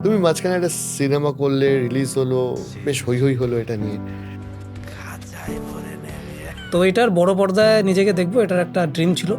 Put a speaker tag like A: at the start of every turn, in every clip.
A: তুমি মাঝখানে একটা সিনেমা করলে, রিলিজ হলো, বেশ হই হই হলো এটা নিয়ে।
B: তো এটার বড় পর্দায় নিজেকে দেখবো, এটার একটা ড্রিম ছিল,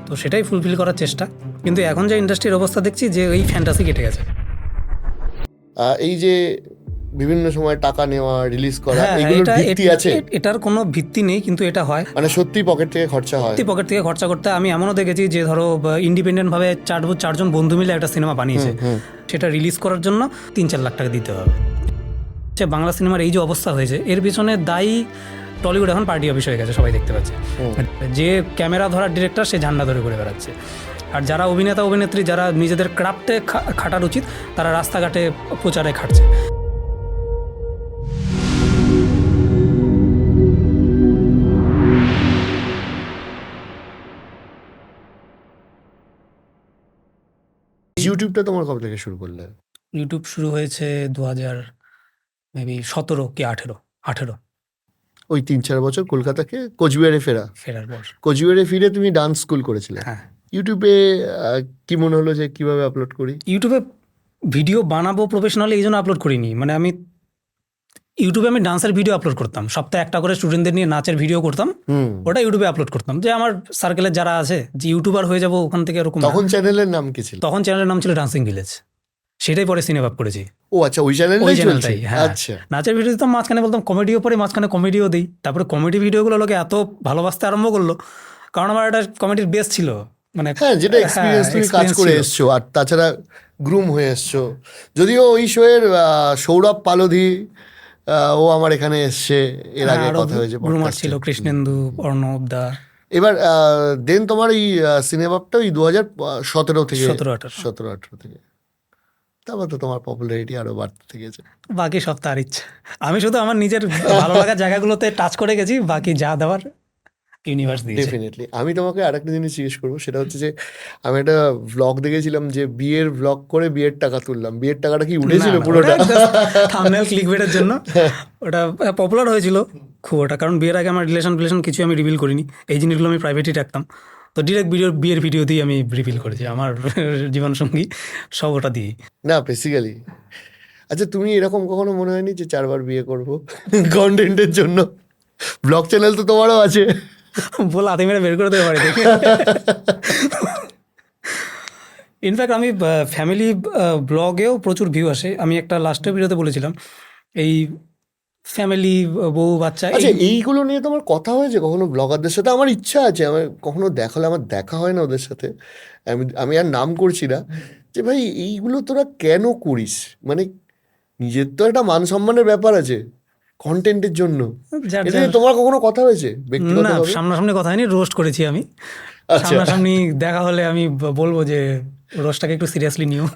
B: তো সেটাই ফুলফিল করার চেষ্টা। কিন্তু এখন যে ইন্ডাস্ট্রির অবস্থা দেখছি, যে ওই ফ্যান্টাসি কেটে গেছে।
A: এই যে বিভিন্ন সময় টাকা নেওয়া, রিলিজ করা,
B: হ্যাঁ,
A: এইগুলোর
B: এটা
A: ভিত্তি আছে?
B: এটার কোনো ভিত্তি নেই, কিন্তু এটা হয়।
A: মানে সত্যি পকেট থেকে খরচা হয়?
B: সত্যি পকেট থেকে খরচা করতে আমি এমনও দেখেছি যে ধরো ইন্ডিপেন্ডেন্টভাবে চারজন বন্ধু মিলে একটা সিনেমা বানিয়েছে, সেটা রিলিজ করার জন্য 3-4 লাখ টাকা দিতে হবে। বাংলা সিনেমার এই যে অবস্থা হয়েছে, এর পিছনে দায়ী টলিউড। এখন পার্টি অফিস হয়ে গেছে, সবাই দেখতে পাচ্ছে। যে ক্যামেরা ধরার ডিরেক্টর, সে ঝান্ডা ধরে ঘুরে বেড়াচ্ছে। আর যারা অভিনেতা অভিনেত্রী, যারা নিজেদের ক্রাফটে খাটার উচিত, তারা রাস্তাঘাটে প্রচারে খাটছে।
A: ইউটিউবটা তোমার কবে থেকে শুরু করলে?
B: ইউটিউব শুরু হয়েছে 2017 কি 18
A: ওই 3-4 বছর কলকাতাকে কোচবিহারে
B: ফেরার পর।
A: কোচবিহারে ফিরে তুমি ডান্স স্কুল করেছিলে।
B: হ্যাঁ,
A: ইউটিউবে কি মনে হলো যে কিভাবে আপলোড করি?
B: ইউটিউবে ভিডিও বানাবো প্রফেশনালি, এই জন্য আপলোড করিনি। মানে ইউটিউবে আমি ডান্সের ভিডিও আপলোড করতাম, সপ্তাহে একটা করে স্টুডেন্টদের নিয়ে নাচের ভিডিও করতাম, ওটা ইউটিউবে আপলোড করতাম। যে আমার সার্কেলের যারা আছে, যে ইউটিউবার হয়ে যাবো ওখান থেকে, এরকম না।
A: তখন চ্যানেলের নাম কি ছিল?
B: তখন চ্যানেলের নাম ছিল ডান্সিং ভিলেজ, সেটাই পরে সিনেভাব করেছি।
A: ও আচ্ছা, ওই চ্যানেলটাই
B: ওই
A: চলছে।
B: চ্যানেলটাই, হ্যাঁ।
A: আচ্ছা,
B: নাচের ভিডিও দিতাম, মাঝখানে বলতাম কমেডিও, পরে মাঝখানে কমেডিও দিই। তারপরে কমেডি ভিডিওগুলো লোকে এত ভালোবাসতে আরম্ভ করলো, কারণ আমার একটা কমেডির বেস ছিল। মানে
A: হ্যাঁ, যেটা এক্সপিরিয়েন্স তুমি কাজ
B: experience
A: করে
B: ছিল।
A: এসছো, আর তাছাড়া গ্রুম হয়ে এসছো। যদিও ওই শোয়ের সৌরভ পালোধি, ও আমার এখানে এসছে, এর আগে
B: আরো
A: কথা হয়েছে
B: গ্রুমার
A: পডকাস্টে।
B: ছিল, কৃষ্ণেন্দু, অর্ণব দা।
A: এবার দেন তোমার এই সিনেমাটা ওই 2017 থেকে,
B: 17-18।
A: 17-18 থেকে, তারপর তো তোমার পপুলারিটি আরো বাড়তে থেকেছে।
B: বাকি সব তার ইচ্ছা। আমি শুধু আমার নিজের ভালো লাগার জায়গাগুলোতে টাচ করে গেছি, বাকি যা দেওয়ার ইউনিভার্স দিয়েছে।
A: ডেফিনেটলি। আমি তোমাকে আরেকটা জিনিস জিজ্ঞেস করবো, সেটা হচ্ছে যে আমি একটা ভ্লগ দেখেছিলাম যে বিয়ের ভ্লগ করে বিয়ের টাকা তুললাম। বিয়ের টাকাটা কি উঠেছিল পুরোটা?
B: থাম্বনেল ক্লিকবেটের জন্য ওটা পপুলার হয়েছিল খুব, ওটা। কারণ বিয়ের আগে আমার রিলেশন কিছু আমি রিভিল করিনি, এই জিনিসগুলো আমি প্রাইভেটই রাখতাম। তো ডিরেক্ট বিয়ের ভিডিও দিয়ে আমি রিভিল করেছি আমার জীবনসঙ্গী, সব ওটা দিয়েই।
A: না, বেসিক্যালি। আচ্ছা, তুমি এরকম কখনো মনে হয়নি যে 4বার বিয়ে করবো কন্টেন্টের জন্য? ব্লগ চ্যানেল তো তোমারও আছে।
B: বল হাতে মেরে বের করে দেবে বাড়ি থেকে। ইনফ্যাক্ট আমি ফ্যামিলি ব্লগেও প্রচুর ভিউ আসে। আমি একটা লাস্টের ভিডিওতে বলেছিলাম, এই ফ্যামিলি, বউ বাচ্চা,
A: আচ্ছা, এইগুলো নিয়ে তোমার কথা হয়েছে কখনো ব্লগারদের সাথে? আমার ইচ্ছা আছে, আমার কখনো দেখালে, আমার দেখা হয় না ওদের সাথে। আমি আর নাম করছি না, যে ভাই এইগুলো তোরা কেন করিস? মানে নিজের তো একটা মান সম্মানের ব্যাপার আছে কন্টেন্টের জন্য।
B: যার
A: এটা
B: যার।
A: নিয়ে তোমার কখনো কথা হয়েছে
B: না,
A: ব্যক্তিগতভাবে?
B: সামনাসামনি কথা হয়নি, রোস্ট করেছি আমি।
A: আচ্ছা।
B: সামনাসামনি দেখা হলে আমি বলবো যে রোস্টটাকে একটু সিরিয়াসলি নিও।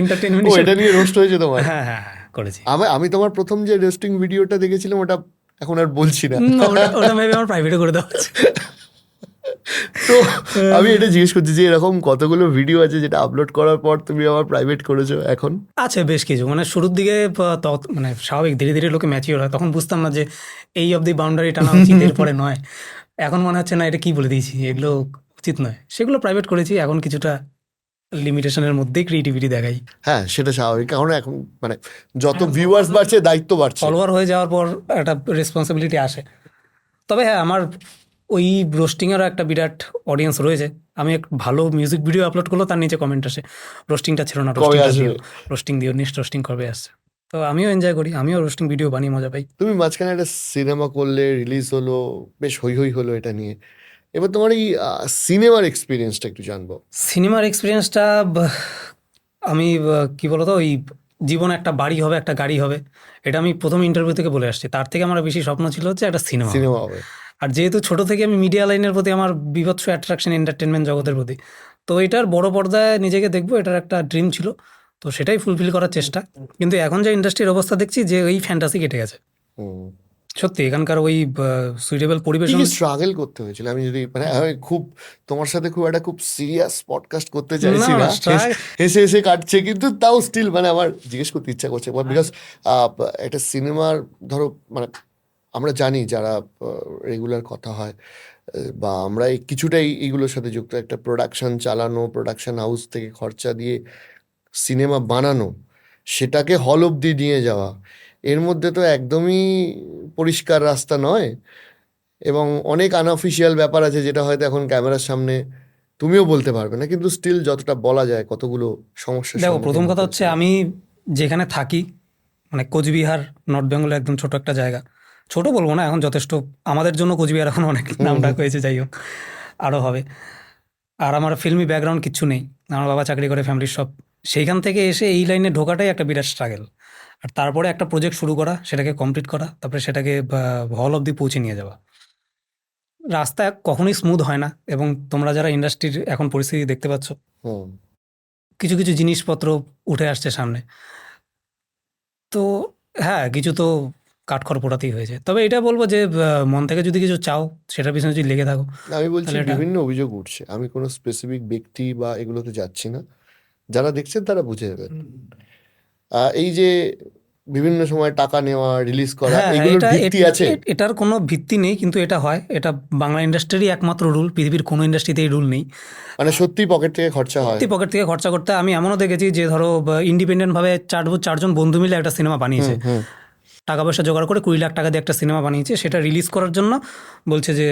B: এন্টারটেনমেন্ট
A: ও,
B: হিসেবে।
A: এটা নিয়ে রোস্ট হয়েছে তোমার?
B: হ্যাঁ হ্যাঁ হ্যাঁ, করেছি।
A: আমি তোমার প্রথম যে রোস্টিং ভিডিওটা দেখেছিলাম, ওটা এখন আর বলছি না।
B: ওটা মেবি আমার প্রাইভেটে করে দেওয়া হচ্ছে।
A: তো আমি এটা জিজ্ঞেস করছি যে এরকম কতগুলো ভিডিও আছে যেটা আপলোড করার পর তুমি আবার প্রাইভেট করেছো এখন?
B: আছে বেশ কিছু। মানে শুরুর দিকে মানে স্বাভাবিক, ধীরে ধীরে লোকে ম্যাচিওর হয়, তখন বুঝতাম না যে এই অবধি বাউন্ডারি টানা উচিত, এরপরে নয়। এখন মনে হচ্ছে না, এটা কি বলে দিয়েছি, এগুলো উচিত নয়। সেগুলো প্রাইভেট করেছি, এখন কিছুটা লিমিটেশনের মধ্যেই ক্রিয়েটিভিটি দেখাই।
A: হ্যাঁ, সেটা স্বাভাবিক, কারণ এখন মানে যত ভিউয়ার্স বাড়ছে, দায়িত্ব বাড়ছে।
B: ফলোয়ার হয়ে যাওয়ার পর একটা রেসপন্সিবিলিটি আসে। তবে হ্যাঁ, আমার ওই রোস্টিংয়েরও একটা বিরাট অডিয়েন্স রয়েছে। আমি এক ভালো মিউজিক ভিডিও আপলোড করলো, তার নিচে কমেন্ট আসে, রোস্টিংটা ছিল না,
A: কবে
B: রোস্টিংটা
A: আসবে?
B: দিও, রোস্টিং দিও, নেক্সট রোস্টিং কবে আসছে। তো আমিও এনজয় করি, আমিও রোস্টিং ভিডিও বানিয়ে মজা পাই।
A: তুমি মাঝখানে একটা সিনেমা করলে, রিলিজ হলো, বেশ হই হই হলো এটা নিয়ে। এবার তোমার এই সিনেমার এক্সপিরিয়েন্সটা একটু জানবো।
B: সিনেমার এক্সপিরিয়েন্সটা, আমি কি বলতো, ওই জীবনে একটা বাড়ি হবে, একটা গাড়ি হবে, এটা আমি প্রথম ইন্টারভিউ থেকে বলে আসছি। তার থেকে আমার বেশি স্বপ্ন ছিল হচ্ছে একটা সিনেমা।
A: সিনেমা হবে।
B: আর যেহেতু ছোট থেকে আমি মিডিয়া লাইনের প্রতি আমার বিভৎস অ্যাট্রাকশন, এন্টারটেনমেন্ট জগতের প্রতি, তো এটার বড় পর্দায় নিজেকে দেখবো, এটার একটা ড্রিম ছিল, তো সেটাই ফুলফিল করার চেষ্টা। কিন্তু এখন যে ইন্ডাস্ট্রির অবস্থা দেখছি, যে ওই ফ্যান্টাসি কেটে গেছে।
A: হুম।
B: সত্যি এখানকার ওই সুইটেবল
A: কি
B: পরিবেশন।
A: কি স্ট্রাগল করতে হয়েছিল? আমি যদি মানে আমি খুব তোমার সাথে খুব একটা খুব সিরিয়াস পডকাস্ট করতে চাইছি
B: না,
A: না,
B: struggle-
A: হেসে হেসে কাটছে, কিন্তু তাও স্টিল মানে আমার জিজ্ঞেস করতে ইচ্ছা করছে, বিকজ একটা সিনেমার, ধরো মানে আমরা জানি যারা রেগুলার কথা হয়, বা আমরা কিছুটাই এইগুলোর সাথে যুক্ত, একটা প্রোডাকশন চালানো, প্রোডাকশন হাউস থেকে খরচা দিয়ে সিনেমা বানানো, সেটাকে হল অবধি নিয়ে যাওয়া, এর মধ্যে তো একদমই পরিষ্কার রাস্তা নয়। এবং অনেক আনঅফিসিয়াল ব্যাপার আছে যেটা হয়তো এখন ক্যামেরার সামনে তুমিও বলতে পারবে না, কিন্তু স্টিল যতটা বলা যায় কতগুলো সমস্যার
B: দেখো,
A: সম্মুখীন
B: প্রথম কথা
A: হতে
B: হচ্ছে
A: হচ্ছে।
B: আমি যেখানে থাকি, মানে কোচবিহার, নর্থ বেঙ্গলের একদম ছোট একটা জায়গা। ছোট বলবো না, এখন যথেষ্ট আমাদের জন্য কোচবিহার এখন অনেক নাম ডাক হয়েছে, যাই হোক আরও হবে। আর আমার ফিল্মি ব্যাকগ্রাউন্ড কিচ্ছু নেই, আমার বাবা চাকরি করে, ফ্যামিলির সব। সেইখান থেকে এসে এই লাইনে ঢোকাটাই একটা বিরাট স্ট্রাগল। আর তারপরে একটা প্রজেক্ট শুরু করা, সেটাকে কমপ্লিট করা, তারপরে সেটাকে হল অবধি পৌঁছে নিয়ে যাওয়া। রাস্তা কখনোই স্মুথ হয় না, এবং তোমরা যারা ইন্ডাস্ট্রির এখন পরিস্থিতি দেখতে পাচ্ছ,
A: হুম।
B: কিছু কিছু জিনিসপত্র উঠে আসছে সামনে। তো হ্যাঁ, কিছু তো কাঠখড় পোড়াতেই হয়েছে। তবে এটা বলবো যে মন থেকে যদি কিছু চাও, সেটার পিছনে যদি লেগে থাকো,
A: আমি বলছি
B: তাহলে এটা
A: বিভিন্ন অভিযোগ উঠছে, আমি কোনো স্পেসিফিক ব্যক্তি বা এগুলোতে যাচ্ছি না, যারা দেখছেন তারা বুঝে যাবেন। এই যে বিভিন্ন সময় টাকা নেওয়া, রিলিজ করা,
B: হ্যাঁ,
A: এগুলোর
B: এটা
A: ভিত্তি আছে?
B: এটার কোনো ভিত্তি নেই, কিন্তু এটা হয়। এটা বাংলা ইন্ডাস্ট্রিরই একমাত্র রুল, পৃথিবীর কোনো ইন্ডাস্ট্রিতে এই রুল নেই।
A: মানে সত্যি পকেট থেকে খরচা হয়?
B: সত্যি পকেট থেকে খরচা করতে আমি এমনও দেখেছি যে ধরো ইন্ডিপেন্ডেন্টভাবে চারজন বন্ধু মিলে একটা সিনেমা বানিয়েছে,
A: হুম।
B: টাকা পয়সা জোগাড় করে 20 লাখ টাকা দিয়ে একটা সিনেমা বানিয়েছে, সেটা রিলিজ করার জন্য বলছে যে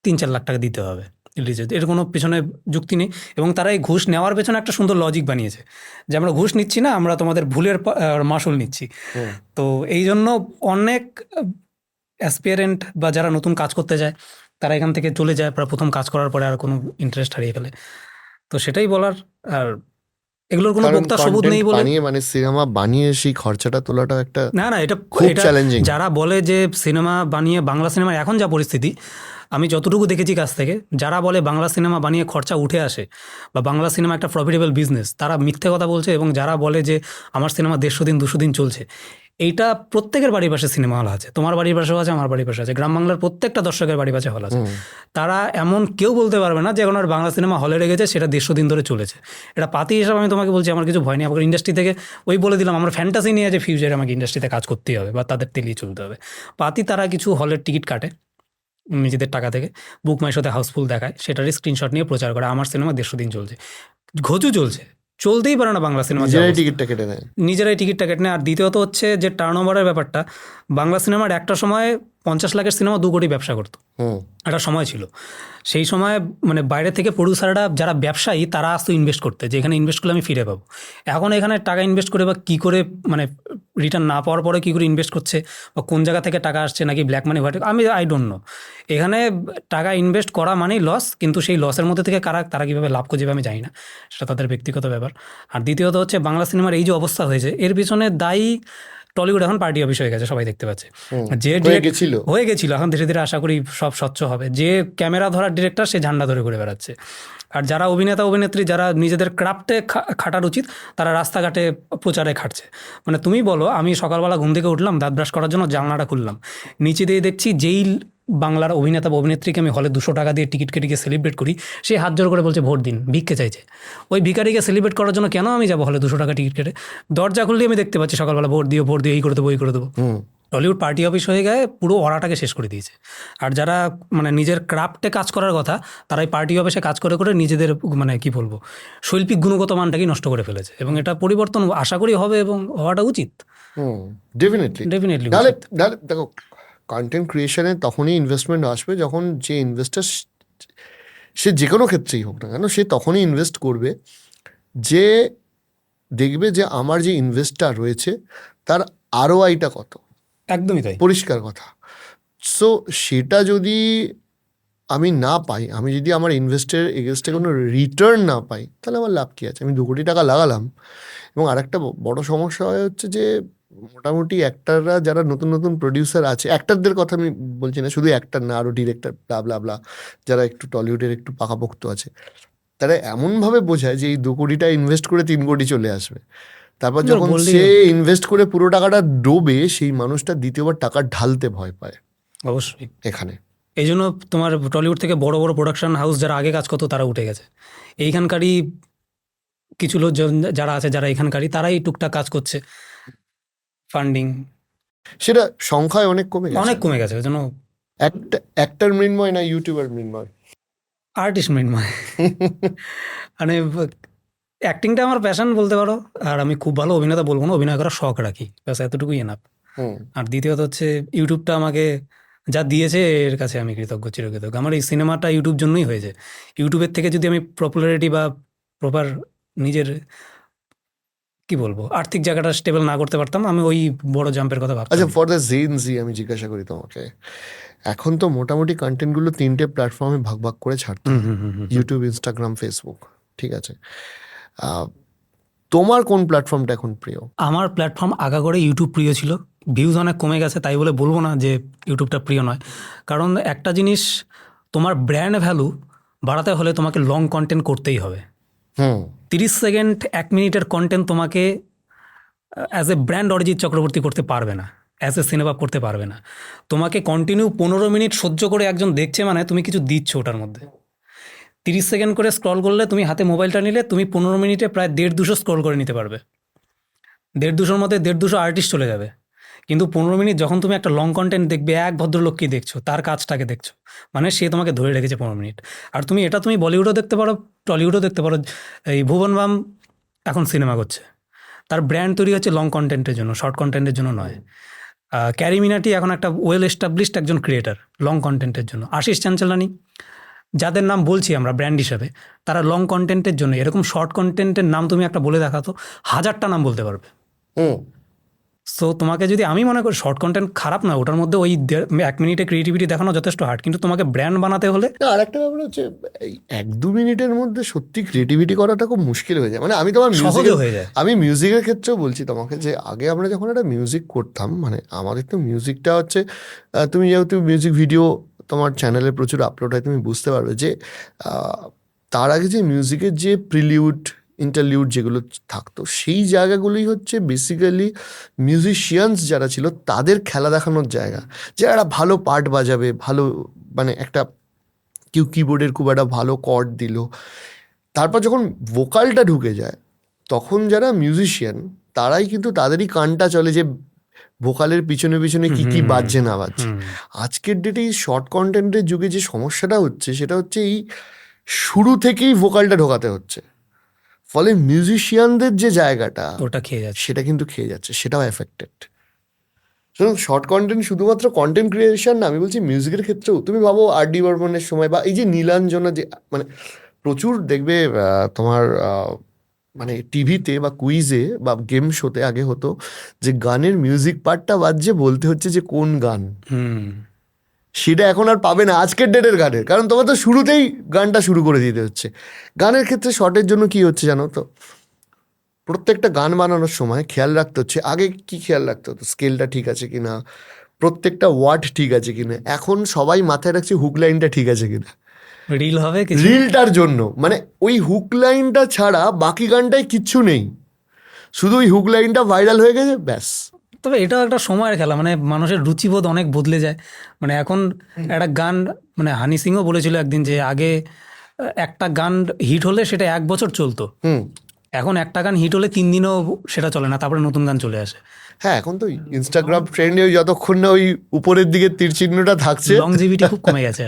B: 3-4 লাখ টাকা দিতে হবে রিলিজে। এর কোনো পেছনে যুক্তি নেই, এবং তারা এই ঘুষ নেওয়ার পেছনে একটা সুন্দর লজিক বানিয়েছে যে আমরা ঘুষ নিচ্ছি না, আমরা তোমাদের ভুলের মাসুল নিচ্ছি।
A: হুম।
B: তো এই জন্য অনেক অ্যাসপিয়ারেন্ট বা যারা নতুন কাজ করতে যায়, তারা এখান থেকে চলে যায় প্রথম কাজ করার পরে, আর কোনো ইন্টারেস্ট হারিয়ে ফেলে। তো সেটাই বলার। আর এগুলোর কোনো
A: কারণ
B: বক্তা সবুত
A: কন্টেন্ট
B: নেই বলে,
A: বানিয়ে মানে সিনেমা বানিয়ে সেই খরচাটা তোলাটা একটা
B: না না, এটা
A: খুব
B: এটা
A: চ্যালেঞ্জিং।
B: যারা বলে যে সিনেমা বানিয়ে, বাংলা সিনেমার এখন যা পরিস্থিতি, আমি যতটুকু দেখেছি কাছ থেকে, যারা বলে বাংলা সিনেমা বানিয়ে খরচা উঠে আসে বা বাংলা সিনেমা একটা প্রফিটেবল বিজনেস, তারা মিথ্যে কথা বলছে। এবং যারা বলে যে আমার সিনেমা 150 দিন 200 দিন চলছে, এইটা প্রত্যেকের বাড়ির পাশে সিনেমা হল আছে, তোমার বাড়ির পাশেও আছে, আমার বাড়ির পাশে আছে, গ্রাম বাংলার প্রত্যেকটা দর্শকের বাড়ির পাশে হল আছে। তারা এমন কেউ বলতে পারবে না যে এখন আর বাংলা সিনেমা হলে রেখেছে, সেটা 150 দিন ধরে চলেছে। এটা পাতি হিসাবে আমি তোমাকে বলছি, আমার কিছু ভয় নেই। আমাকে ইন্ডাস্ট্রি থেকে ওই বলে দিলাম, আমার ফ্যান্টাসি নিয়ে যে ফিউচারে আমাকে ইন্ডাস্ট্রিতে কাজ করতেই হবে বা তাদের তেলিয়ে চলতে হবে। পাতি তারা কিছু হলের টিকিট কাটে নিজেদের টাকা থেকে, বুক মাই শোতে হাউসফুল দেখায়, সেটারই স্ক্রিনশট নিয়ে প্রচার করে আমার সিনেমা 150 দিন চলছে। ঘচু চলছে, চলতেই পারে না বাংলা সিনেমা।
A: নিজেরাই টিকিটটা কেটে নেয়।
B: নিজেরাই টিকিটটা কেটে নেয়। আর দ্বিতীয়ত হচ্ছে যে টার্ন ওভারের ব্যাপারটা, বাংলা সিনেমার একটা সময় 50 লাখের সিনেমা 2 কোটি ব্যবসা করতো,
A: হুম।
B: একটা সময় ছিল। সেই সময় মানে বাইরে থেকে প্রডিউসাররা যারা ব্যবসায়ী, তারা আসতো ইনভেস্ট করতে, যে এখানে ইনভেস্ট করলে আমি ফিরে পাবো। এখন এখানে টাকা ইনভেস্ট করে বা কী করে, মানে রিটার্ন না পাওয়ার পরে কী করে ইনভেস্ট করছে, বা কোন জায়গা থেকে টাকা আসছে, নাকি ব্ল্যাক মানি হোয়াইট, আমি আই ডোন্ট নো। এখানে টাকা ইনভেস্ট করা মানেই লস, কিন্তু সেই লসের মধ্যে থেকে তারা কীভাবে লাভ করছে আমি জানি না, সেটা তাদের ব্যক্তিগত ব্যাপার। আর দ্বিতীয়ত হচ্ছে বাংলা সিনেমার এই যে অবস্থা হয়েছে, এর পিছনে দায়ী টলিউড। এখন পার্টি অফিস হয়ে গেছে, সবাই দেখতে পাচ্ছে। যে হয়ে গেছিল, এখন ধীরে ধীরে আশা করি সব স্বচ্ছ হবে। যে ক্যামেরা ধরার ডিরেক্টর, সে ঝান্ডা ধরে ঘুরে বেড়াচ্ছে। আর যারা অভিনেতা অভিনেত্রী, যারা নিজেদের ক্রাফটে খাটার উচিত, তারা রাস্তাঘাটে প্রচারে খাটছে। মানে তুমি বলো, আমি সকালবেলা ঘুম থেকে উঠলাম, দাঁত ব্রাশ করার জন্য জানলাটা খুললাম, নিচে দিয়ে দেখছি যেই বাংলার অভিনেতা বা অভিনেত্রীকে আমি হলে 200 টাকা দিয়ে টিকিট কেটে গিয়ে সেলিব্রেট করি, সে হাত জোর করে বলছে ভোট দিন, ভিক্ষে চাইছে। ওই ভিখারিকে সেলিব্রেট করার জন্য কেন আমি যাবো হলে 200 টাকা টিকিট কেটে? দরজা খুললে আমি দেখতে পাচ্ছি সকালবেলা ভোট দিও, এই করে দেবো, এই করে দেবো। টলিউড পার্টি অফিস হয়ে গিয়ে পুরো অরাটাকে শেষ করে দিয়েছে। আর যারা মানে নিজের ক্রাফটে কাজ করার কথা, তারা এই পার্টি অফিসে কাজ করে করে নিজেদের মানে কি বলবো, শৈল্পিক গুণগত মানটাকেই নষ্ট করে ফেলেছে। এবং এটা পরিবর্তন আশা করি হবে, এবং হওয়াটা উচিত।
A: ডেফিনেটলি।
B: ডেফিনেটলি
A: নাহলে দেখো, কন্টেন্ট ক্রিয়েশনে তখনই ইনভেস্টমেন্ট আসবে যখন যে ইনভেস্টার, সে যে কোনো ক্ষেত্রেই হোক না কেন, সে তখনই ইনভেস্ট করবে যে দেখবে যে আমার যে ইনভেস্টটা রয়েছে তার আরওআইটা কত।
B: একদমই তাই,
A: পরিষ্কার কথা। সো সেটা যদি আমি না পাই, আমি যদি আমার ইনভেস্টের এগেনস্টে কোনো রিটার্ন না পাই, তাহলে আমার লাভ কী আছে? আমি 2 কোটি টাকা লাগালাম। এবং আরেকটা বড় সমস্যা হচ্ছে যে মোটামুটি অ্যাক্টাররা, যারা নতুন নতুন প্রডিউসার আছে, অ্যাক্টারদের কথা আমি বলছি না, শুধু অ্যাক্টার না, আরও ডিরেক্টর, ব্লা ব্লা ব্লা, যারা একটু টলিউডের একটু পাকাপোক্ত আছে, তারা এমনভাবে বোঝায় যে এই 2 কোটিটা ইনভেস্ট করে 3 কোটি চলে আসবে। তারপর যখন সে ইনভেস্ট করে পুরো টাকাটা ডোবে, সেই মানুষটা দ্বিতীয়বার টাকা ঢালতে ভয় পায়।
B: অবশ্যই
A: এখানে
B: এই জন্য তোমার টলিউড থেকে বড় বড় প্রোডাকশন হাউস যারা আগে কাজ করতো, তারা উঠে গেছে। এইখানকারই কিছু লোক যারা আছে, যারা এখানকারই, তারাই টুকটাক কাজ করছে, ফান্ডিং।
A: সেটা সংখ্যায় অনেক কমে গেছে,
B: অনেক কমে গেছে। ওই জন্য
A: অ্যাক্টর মৃন্ময় না ইউটিউবার মৃন্ময়?
B: আর্টিস্ট মৃন্ময়। মানে অ্যাক্টিংটা আমার প্যাশন বলতে পারো, আর আমি খুব ভালো অভিনেতা বলবো না, অভিনয় করার শখ রাখি, ব্যাস এতটুকুই এনাফ।
A: হুম।
B: আর দ্বিতীয়ত হচ্ছে ইউটিউবটা আমাকে যা দিয়েছে এর কাছে আমি কৃতজ্ঞ, চিরকৃতজ্ঞ। আমার এই সিনেমাটা ইউটিউব জন্যই হয়েছে। ইউটিউবের থেকে যদি আমি পপুলারিটি বা প্রপার নিজের কি বলবো আর্থিক জায়গাটা স্টেবল না করতে পারতাম, আমি ওই বড় জাম্পের কথা ভাবতাম।
A: আচ্ছা, ফর দ্য জেন জি আমি জিজ্ঞাসা করি তোমাকে, এখন তো মোটামুটি কন্টেন্টগুলো 3টে প্ল্যাটফর্মে ভাগ ভাগ করে ছাড়তে হয়, ইউটিউব, ইনস্টাগ্রাম, ফেসবুক, ঠিক আছে? আহ, তোমার কোন প্ল্যাটফর্মটা এখন প্রিয়?
B: আমার প্ল্যাটফর্ম আগাগোড়ে ইউটিউব প্রিয় ছিল, ভিউজ অনেক কমে গেছে, তাই বলে বলবো না যে ইউটিউবটা প্রিয় নয়। কারণ একটা জিনিস, তোমার ব্র্যান্ড ভ্যালু বাড়াতে হলে তোমাকে লং কন্টেন্ট করতেই হবে।
A: হুম
B: 30 সেকেন্ড 1 মিনিটের কন্টেন্ট তোমাকে as a brand Arijit Chakraborty করতে পারবে না, অ্যাজ এ সিনেমা করতে পারবে না। তোমাকে কন্টিনিউ 15 মিনিট সহ্য করে একজন দেখছে মানে তুমি কিছু দিচ্ছ ওটার মধ্যে। 30 সেকেন্ড করে স্ক্রল করলে, তুমি হাতে মোবাইলটা নিলে তুমি 15 মিনিটে প্রায় 150-200 স্ক্রল করে নিতে পারবে। 150-200 মধ্যে 150-200 আর্টিস্ট চলে যাবে। কিন্তু 15 মিনিট যখন তুমি একটা লং কন্টেন্ট দেখবে, এক ভদ্রলোককেই দেখছো, তার কাজটাকে দেখছো, মানে সে তোমাকে ধরে রেখেছে 15 মিনিট। আর তুমি এটা তুমি বলিউডও দেখতে পারো, টলিউডও দেখতে পারো। এই ভুবন বাম এখন সিনেমা করছে, তার ব্র্যান্ড তৈরি হচ্ছে লং কন্টেন্টের জন্য, শর্ট কন্টেন্টের জন্য নয়। ক্যারি মিনাটি এখন একটা ওয়েল এস্টাবলিশড একজন ক্রিয়েটার লং কন্টেন্টের জন্য। আশিস চাঞ্চলানি, যাদের নাম বলছি আমরা ব্র্যান্ড হিসাবে, তারা লং কন্টেন্টের জন্য। এরকম শর্ট কন্টেন্টের নাম তুমি একটা বলে দেখাতো, 1000টা নাম বলতে পারবে।
A: হুম
B: সো তোমাকে যদি, আমি মনে করি শর্ট কন্টেন্ট খারাপ না, ওটার মধ্যে ওই 1 মিনিটে ক্রিয়েটিভিটি দেখানো যথেষ্ট হার্ড, কিন্তু তোমাকে ব্র্যান্ড বানাতে হলে
A: না, আর একটা ব্যাপার হচ্ছে এই 1-2 মিনিটের মধ্যে সত্যি ক্রিয়েটিভিটি করাটা খুব মুশকিল হয়ে যায়। মানে আমি তোমার
B: সহজে হয়ে যায়।
A: আমি মিউজিকের ক্ষেত্রেও বলছি তোমাকে, যে আগে আমরা যখন একটা মিউজিক করতাম, মানে আমাদের তো মিউজিকটা হচ্ছে, তুমি যেহেতু মিউজিক ভিডিও তোমার চ্যানেলে প্রচুর আপলোড হয়, তুমি বুঝতে পারবে যে তার আগে যে মিউজিকের যে প্রিলিউড, ইন্টারলিউড যেগুলো থাকতো, সেই জায়গাগুলোই হচ্ছে বেসিক্যালি মিউজিশিয়ানস যারা ছিল তাদের খেলা দেখানোর জায়গা। যারা ভালো পার্ট বাজাবে, ভালো মানে একটা কেউ কিবোর্ডের খুব একটা ভালো কর্ড দিল, তারপর যখন ভোকালটা ঢুকে যায়, তখন যারা মিউজিশিয়ান তারাই কিন্তু তাদেরই কানটা চলে যে ভোকালের পিছনে পিছনে কি কি বাজছে না বাজছে। আজকের ডেটে এই শর্ট কন্টেন্টের যুগে যে সমস্যাটা হচ্ছে, সেটা হচ্ছে এই শুরু থেকেই ভোকালটা ঢোকাতে হচ্ছে, ফলে মিউজিশিয়ানদের যে জায়গাটা
B: ওটা খেয়ে যাচ্ছে।
A: সেটা কিন্তু খেয়ে যাচ্ছে, সেটাও এফেক্টেড। সুতরাং শর্ট কন্টেন্ট শুধুমাত্র কন্টেন্ট ক্রিয়েশন না, আমি বলছি মিউজিকের ক্ষেত্রেও। তুমি ভাবো আর.ডি. বর্মনের সময়, বা এই যে নীলাঞ্জনা, যে মানে প্রচুর দেখবে তোমার মানে টিভিতে বা কুইজে বা গেম শোতে আগে হতো যে গানের মিউজিক পার্টটা বাজছে, বলতে হচ্ছে যে কোন গান, সেটা এখন আর পাবে না আজকের ডেটের গানের, কারণ তোমার তো শুরুতেই গানটা শুরু করে দিতে হচ্ছে। গানের ক্ষেত্রে শর্টের জন্য কি হচ্ছে জানো তো, প্রত্যেকটা গান বানানোর সময় খেয়াল রাখতে হচ্ছে, আগে কি খেয়াল রাখতে হতো, স্কেলটা ঠিক আছে কিনা, প্রত্যেকটা ওয়ার্ড ঠিক আছে কিনা। এখন সবাই মাথায় রাখছে হুক লাইনটা ঠিক আছে কিনা,
B: রিল হবে কিছু।
A: রিলটার জন্য। মানে ওই হুক লাইনটা ছাড়া বাকি গানটায় কিচ্ছু নেই, শুধু ওই হুক লাইনটা ভাইরাল হয়ে গেছে, ব্যাস।
B: তবে এটাও একটা সময়ের খেলা, মানে মানুষের রুচিবোধ অনেক বদলে যায়। মানে এখন একটা গান, মানে হানি সিংও বলেছিল একদিন যে আগে একটা গান হিট হলে সেটা 1 বছর চলতো, এখন একটা গান হিট হলে 3 দিনও সেটা চলে না, তারপরে নতুন গান চলে আসে।
A: হ্যাঁ, এখন তো ইনস্টাগ্রাম ট্রেন্ডে যতক্ষণ না ওই উপরের দিকে তীর চিহ্নটা থাকছে,
B: লংজিভিটি খুব কমে গেছে।